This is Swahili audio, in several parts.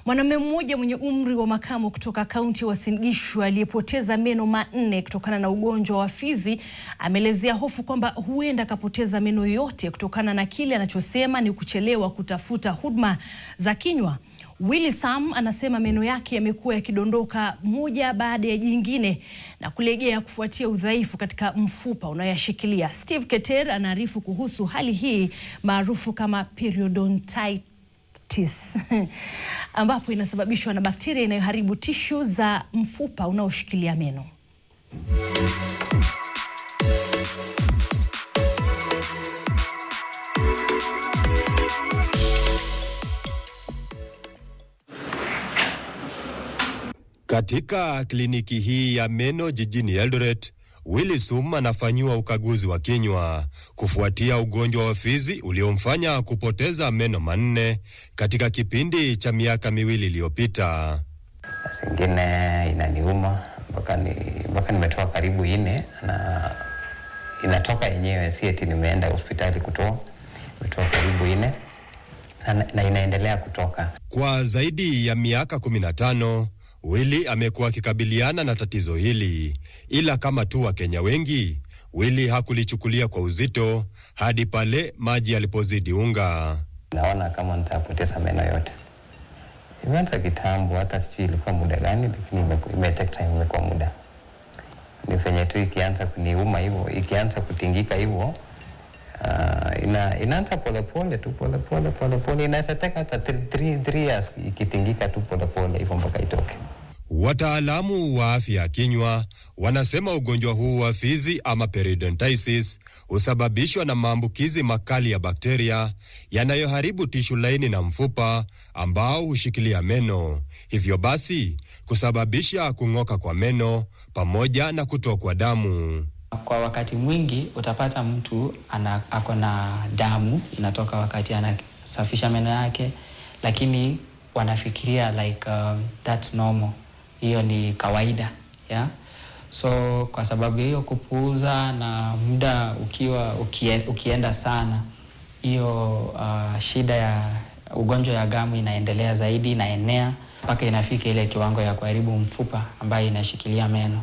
Mwanamume mmoja mwenye umri wa makamo kutoka kaunti ya Uasin Gishu aliyepoteza meno manne kutokana na ugonjwa wa fizi ameelezea hofu kwamba huenda akapoteza meno yote kutokana na kile anachosema ni kuchelewa kutafuta huduma za kinywa. Willy Sam anasema meno yake yamekuwa yakidondoka moja baada ya jingine na kulegea kufuatia udhaifu katika mfupa unaoyashikilia. Steve Keter anaarifu kuhusu hali hii maarufu kama periodontitis ambapo inasababishwa na bakteria inayoharibu tishu za mfupa unaoshikilia meno. Katika kliniki hii ya meno jijini Eldoret, Willy Sam anafanyiwa ukaguzi wa kinywa kufuatia ugonjwa wa fizi uliomfanya kupoteza meno manne katika kipindi cha miaka miwili iliyopita. Singine inaniuma mpaka nimetoka karibu 4 na inatoka yenyewe, si eti nimeenda hospitali kutoa. Nimetoka karibu 4 na inaendelea kutoka. Kwa zaidi ya miaka 15 Willy amekuwa akikabiliana na tatizo hili, ila kama tu Wakenya wengi, Willy hakulichukulia kwa uzito hadi pale maji yalipozidi unga. Naona kama nitapoteza meno yote. Imeanza kitambo, hata sijui ilikuwa muda gani, lakini imetake time, imekuwa muda. Ni venye tu ikianza kuniuma hivyo, ikianza kutingika hivyo, inaanza polepole tu, polepole. Inaweza taka hata 3 years ikitingika tu polepole hivyo mpaka itoke. Wataalamu wa afya ya kinywa wanasema ugonjwa huu wa fizi ama periodontitis husababishwa na maambukizi makali ya bakteria yanayoharibu tishu laini na mfupa ambao hushikilia meno, hivyo basi kusababisha kung'oka kwa meno pamoja na kutokwa damu. Kwa wakati mwingi utapata mtu ako na damu inatoka wakati anasafisha meno yake, lakini wanafikiria like that's normal, hiyo ni kawaida, yeah? So kwa sababu hiyo kupuuza na muda ukienda sana, hiyo shida ya ugonjwa ya gamu inaendelea zaidi, inaenea mpaka inafika ile kiwango ya kuharibu mfupa ambayo inashikilia meno.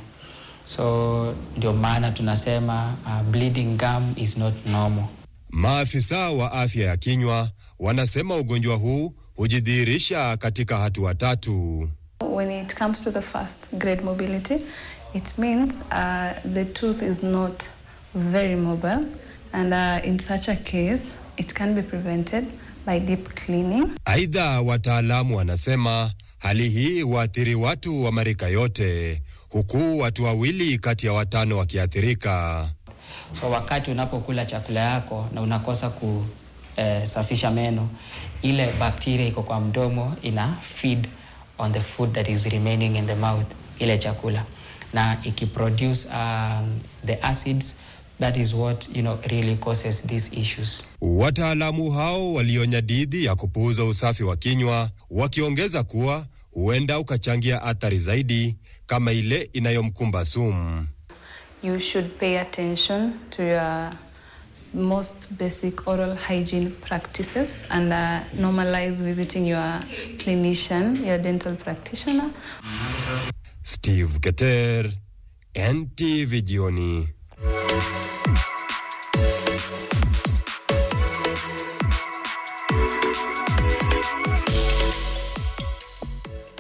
So ndio maana tunasema bleeding gum is not normal. Maafisa wa afya ya kinywa wanasema ugonjwa huu hujidhihirisha katika hatua 3. When it comes to the first grade mobility, it means the tooth is not very mobile, and in such a case it can be prevented by deep cleaning. Aidha, wataalamu wanasema hali hii huathiri watu wa marika yote, huku watu 2 kati ya 5 wakiathirika. So wakati unapokula chakula yako na unakosa kusafisha meno, ile bakteria iko kwa mdomo ina feed on the food that is remaining in the mouth, ile chakula, na ikiproduce the acids, that is what really causes these issues. Wataalamu hao walionya dhidi ya kupuuza usafi wa kinywa, wakiongeza kuwa huenda ukachangia athari zaidi kama ile inayomkumba Sam. You should pay attention to your most basic oral hygiene practices and normalize visiting your clinician, your dental practitioner. Steve Keter, NTV Jioni.